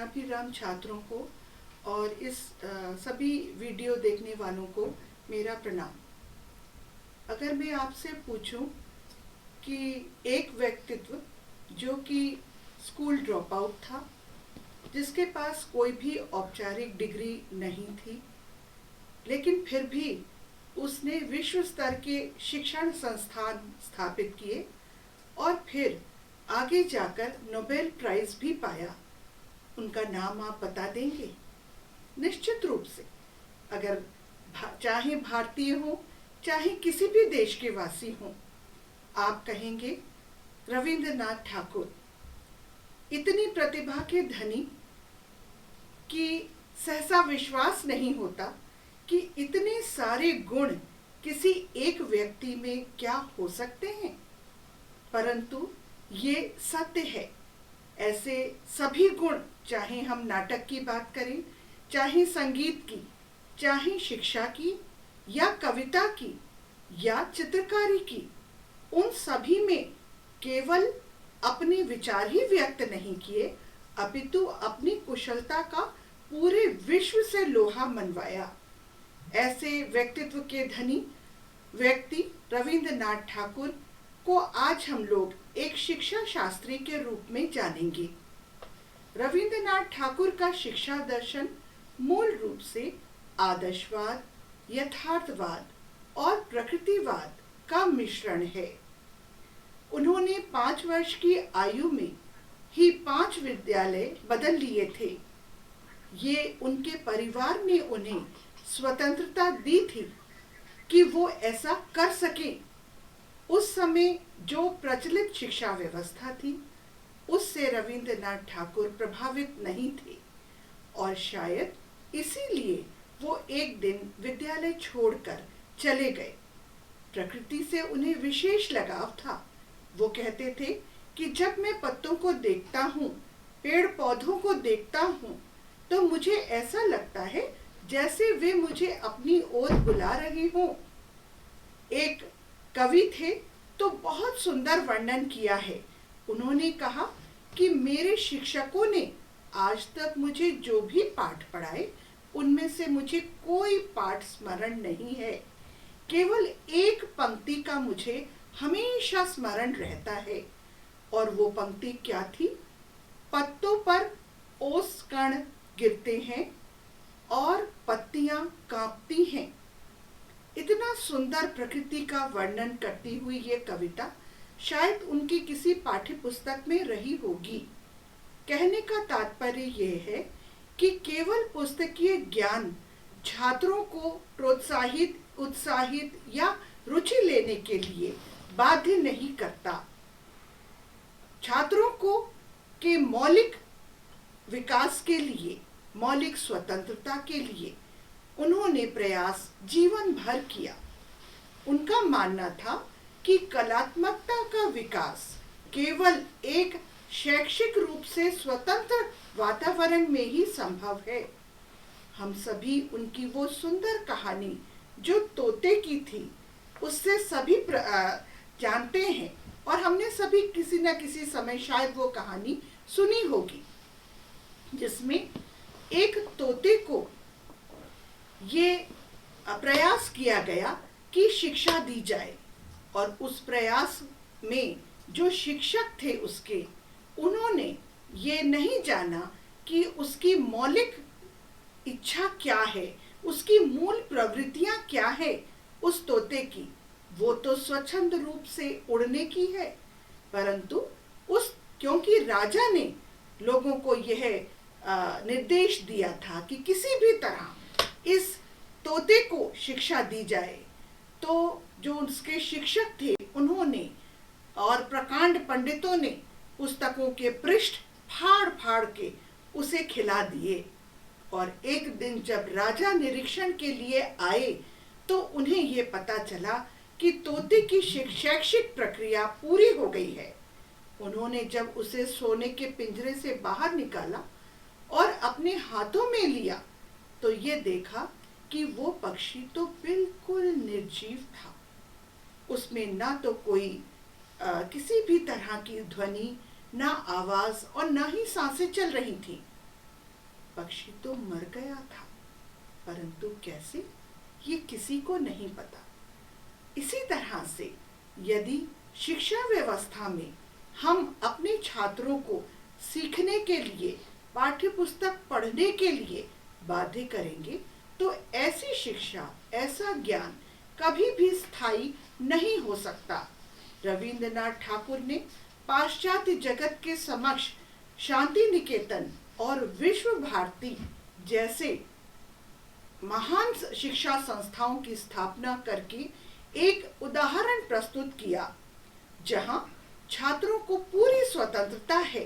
ज्ञानाभिराम छात्रों को और इस सभी वीडियो देखने वालों को मेरा प्रणाम। अगर मैं आपसे पूछूं कि एक व्यक्तित्व जो कि स्कूल ड्रॉप आउट था, जिसके पास कोई भी औपचारिक डिग्री नहीं थी, लेकिन फिर भी उसने विश्व स्तर के शिक्षण संस्थान स्थापित किए और फिर आगे जाकर नोबेल प्राइज भी पाया, उनका नाम आप बता देंगे? निश्चित रूप से। अगर चाहे भारतीय हो चाहे किसी भी देश के वासी हों, आप कहेंगे रविंद्रनाथ ठाकुर। इतनी प्रतिभा के धनी कि सहसा विश्वास नहीं होता कि इतने सारे गुण किसी एक व्यक्ति में क्या हो सकते हैं, परंतु ये सत्य है। ऐसे सभी गुण, चाहे हम नाटक की बात करें, चाहे संगीत की, चाहे शिक्षा की या कविता की या चित्रकारी की, उन सभी में केवल अपने विचार ही व्यक्त नहीं किए, अपितु अपनी कुशलता का पूरे विश्व से लोहा मनवाया। ऐसे व्यक्तित्व के धनी व्यक्ति रविंद्रनाथ ठाकुर को आज हम लोग एक शिक्षा शास्त्री के रूप में जानेंगे। रविंद्रनाथ ठाकुर का शिक्षा दर्शन मूल रूप से आदर्शवाद, यथार्थवाद और प्रकृतिवाद का मिश्रण है। उन्होंने 5 वर्ष की आयु में ही 5 विद्यालय बदल लिए थे। ये उनके परिवार ने उन्हें स्वतंत्रता दी थी कि वो ऐसा कर सके। उस समय जो प्रचलित शिक्षा व्यवस्था थी, उससे रविंद्रनाथ ठाकुर प्रभावित नहीं थे और शायद इसीलिए वो एक दिन विद्यालय छोड़कर चले गए। प्रकृति से उन्हें विशेष लगाव था। वो कहते थे कि जब मैं पत्तों को देखता हूँ, पेड़ पौधों को देखता हूँ, तो मुझे ऐसा लगता है जैसे वे मुझे अपनी ओर बुला रहे हों। एक कवि थे तो बहुत सुंदर वर्णन किया है। उन्होंने कहा कि मेरे शिक्षकों ने आज तक मुझे जो भी पाठ पढ़ाए, उनमें से मुझे कोई पाठ स्मरण नहीं है। केवल एक पंक्ति का मुझे हमेशा स्मरण रहता है, और वो पंक्ति क्या थी? पत्तों पर ओस कण गिरते हैं और पत्तियां कांपती हैं। इतना सुंदर प्रकृति का वर्णन करती हुई ये कविता शायद उनकी किसी पाठ्य पुस्तक में रही होगी। कहने का तात्पर्य यह है कि केवल पुस्तकीय ज्ञान छात्रों को प्रोत्साहित, उत्साहित या रुचि लेने के लिए बाध्य नहीं करता। छात्रों को के मौलिक विकास के लिए, मौलिक स्वतंत्रता के लिए उन्होंने प्रयास जीवन भर किया। उनका मानना था कि कलात्मकता का विकास केवल एक शैक्षिक रूप से स्वतंत्र वातावरण में ही संभव है। हम सभी उनकी वो सुंदर कहानी जो तोते की थी, उससे सभी जानते हैं, और हमने सभी किसी न किसी समय शायद वो कहानी सुनी होगी, जिसमें एक तोते को ये प्रयास किया गया कि शिक्षा दी जाए, और उस प्रयास में जो शिक्षक थे उसके, उन्होंने ये नहीं जाना कि उसकी मौलिक इच्छा क्या है, उसकी मूल प्रवृत्तियां क्या है उस तोते की। वो तो स्वच्छंद रूप से उड़ने की है, परंतु क्योंकि राजा ने लोगों को यह निर्देश दिया था कि किसी भी तरह इस तोते को शिक्षा दी जाए, तो जो उसके शिक्षक थे उन्होंने और प्रकांड पंडितों ने पुस्तकों के पृष्ठ फाड़ फाड़ के उसे खिला दिए। और एक दिन जब राजा निरीक्षण के लिए आए तो उन्हें ये पता चला कि तोते की शैक्षिक प्रक्रिया पूरी हो गई है। उन्होंने जब उसे सोने के पिंजरे से बाहर निकाला और अपने हाथों में लिया, तो ये देखा कि वो पक्षी तो बिल्कुल निर्जीव था। उसमें ना तो कोई किसी भी तरह की ध्वनि, ना आवाज और ना ही सांसें चल रही थी। पक्षी तो मर गया था, परंतु कैसे, ये किसी को नहीं पता। इसी तरह से यदि शिक्षा व्यवस्था में हम अपने छात्रों को सीखने के लिए, पाठ्य पुस्तक पढ़ने के लिए बाध्य करेंगे, तो ऐसी शिक्षा, ऐसा ज्ञान कभी भी स्थायी नहीं हो सकता। रविंद्रनाथ ठाकुर ने पाश्चात्य जगत के समक्ष शांति निकेतन और विश्व भारती जैसे महान शिक्षा संस्थाओं की स्थापना करके एक उदाहरण प्रस्तुत किया, जहां छात्रों को पूरी स्वतंत्रता है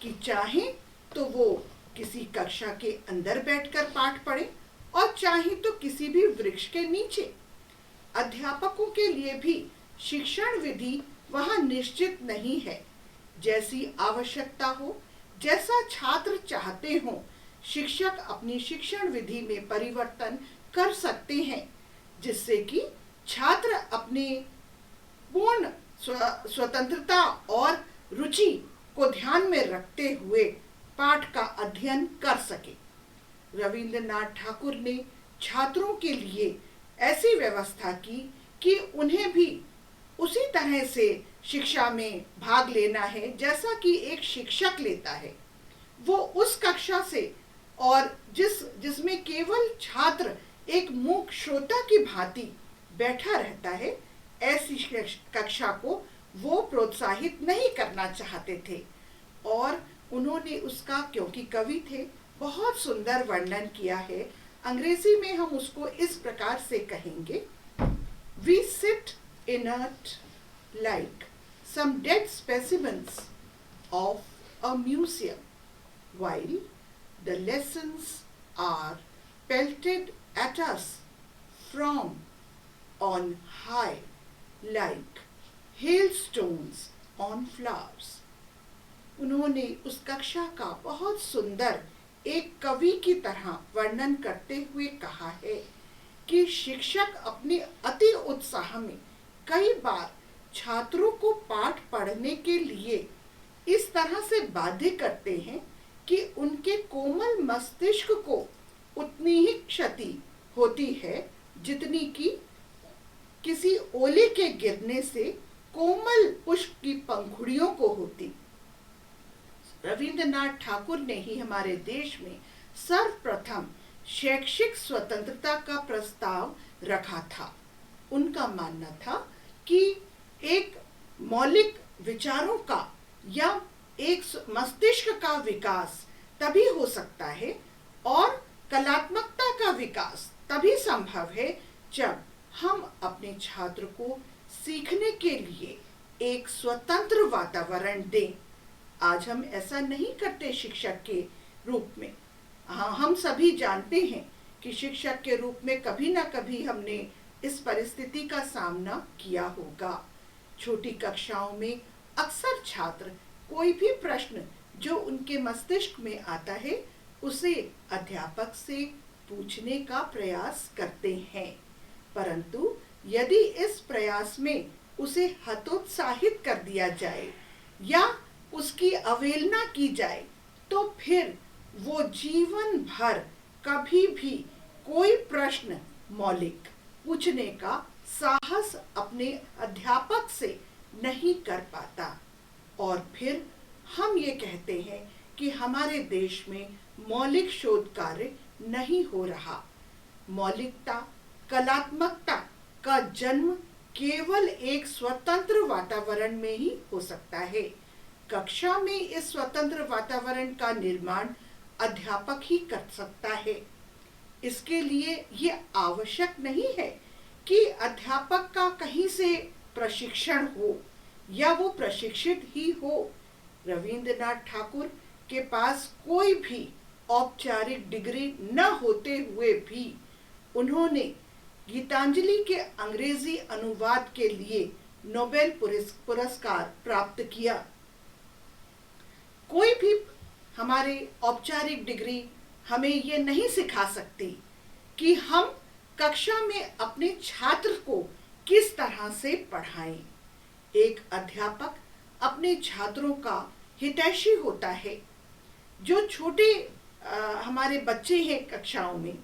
कि चाहे तो वो किसी कक्षा के अंदर बैठकर पाठ पढ़े और चाहे तो किसी भी वृक्ष के नीचे। अध्यापकों के लिए भी शिक्षण विधि वहां निश्चित नहीं है। जैसी आवश्यकता हो, जैसा छात्र चाहते हो, शिक्षक अपनी शिक्षण विधि में परिवर्तन कर सकते हैं, जिससे कि छात्र अपने पूर्ण स्वतंत्रता और रुचि को ध्यान में रखते हुए पाठ का अध्ययन कर सके। रविंद्रनाथ ठाकुर ने छात्रों के लिए ऐसी व्यवस्था की कि उन्हें भी उसी तरह से शिक्षा में भाग लेना है जैसा कि एक शिक्षक लेता है। वो उस कक्षा से, और जिसमें केवल छात्र एक मूक श्रोता की भांति बैठा रहता है, ऐसी कक्षा को वो प्रोत्साहित नहीं करना चाहते थे। और उन्होंने उसका, क्योंकि कवि थे, बहुत सुंदर वर्णन किया है। अंग्रेजी में हम उसको इस प्रकार से कहेंगे, We sit inert like some dead specimens of a museum while the lessons are pelted at us from on high like hailstones on flowers। उन्होंने उस कक्षा का बहुत सुंदर एक कवि की तरह वर्णन करते हुए कहा है कि शिक्षक अपने अति उत्साह में कई बार छात्रों को पाठ पढ़ने के लिए इस तरह से बाध्य करते हैं कि उनके कोमल मस्तिष्क को उतनी ही क्षति होती है जितनी कि किसी ओले के गिरने से कोमल पुष्प की पंखुड़ियों को होती। रविंद्रनाथ ठाकुर ने ही हमारे देश में सर्वप्रथम शैक्षिक स्वतंत्रता का प्रस्ताव रखा था। उनका मानना था कि एक मौलिक विचारों का या एक मस्तिष्क का विकास तभी हो सकता है और कलात्मकता का विकास तभी संभव है जब हम अपने छात्र को सीखने के लिए एक स्वतंत्र वातावरण दें। आज हम ऐसा नहीं करते शिक्षक के रूप में। हाँ, हम सभी जानते हैं कि शिक्षक के रूप में कभी ना कभी हमने इस परिस्थिति का सामना किया होगा। छोटी कक्षाओं में अक्सर छात्र कोई भी प्रश्न जो उनके मस्तिष्क में आता है उसे अध्यापक से पूछने का प्रयास करते हैं, परंतु यदि इस प्रयास में उसे हतोत्साहित कर दिया जाए या उसकी अवहेलना की जाए तो फिर वो जीवन भर कभी भी कोई प्रश्न मौलिक पूछने का साहस अपने अध्यापक से नहीं कर पाता। और फिर हम ये कहते हैं कि हमारे देश में मौलिक शोध कार्य नहीं हो रहा। मौलिकता, कलात्मकता का जन्म केवल एक स्वतंत्र वातावरण में ही हो सकता है। कक्षा में इस स्वतंत्र वातावरण का निर्माण अध्यापक ही कर सकता है। इसके लिए ये आवश्यक नहीं है कि अध्यापक का कहीं से प्रशिक्षण हो या वो प्रशिक्षित ही हो। रविंद्रनाथ ठाकुर के पास कोई भी औपचारिक डिग्री न होते हुए भी उन्होंने गीतांजलि के अंग्रेजी अनुवाद के लिए नोबेल पुरस्कार प्राप्त किया। कोई भी हमारे औपचारिक डिग्री हमें ये नहीं सिखा सकती कि हम कक्षा में अपने छात्र को किस तरह से पढ़ाएं। एक अध्यापक अपने छात्रों का हितैषी होता है। जो छोटे हमारे बच्चे हैं कक्षाओं में,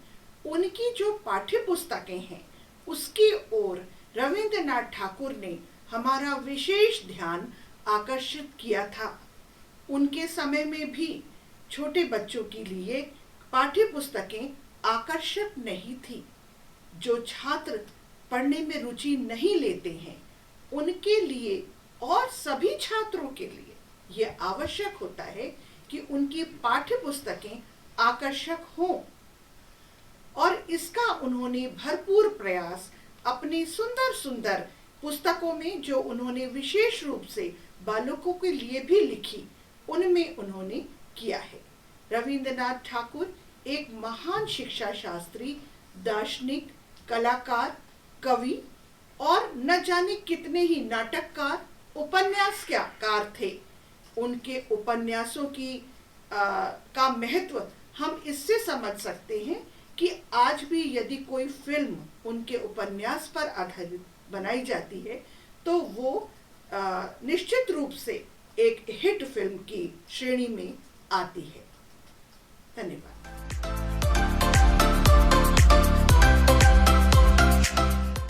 उनकी जो पाठ्य पुस्तकें हैं उसकी ओर रविंद्रनाथ ठाकुर ने हमारा विशेष ध्यान आकर्षित किया था। उनके समय में भी छोटे बच्चों के लिए पाठ्य पुस्तकें आकर्षक नहीं थी। जो छात्र पढ़ने में रुचि नहीं लेते हैं उनके लिए और सभी छात्रों के लिए यह आवश्यक होता है कि उनकी पाठ्य पुस्तकें आकर्षक हों, और इसका उन्होंने भरपूर प्रयास अपनी सुंदर सुंदर पुस्तकों में, जो उन्होंने विशेष रूप से बालकों के लिए भी लिखी, उनमें उन्होंने किया है। रविंद्रनाथ ठाकुर एक महान शिक्षा शास्त्री, दार्शनिक, कलाकार, कवि और न जाने कितने ही नाटककार, उपन्यासकार थे। उनके उपन्यासों का महत्व हम इससे समझ सकते हैं कि आज भी यदि कोई फिल्म उनके उपन्यास पर आधारित बनाई जाती है तो वो निश्चित रूप से एक हिट फिल्म की श्रेणी में आती है। धन्यवाद।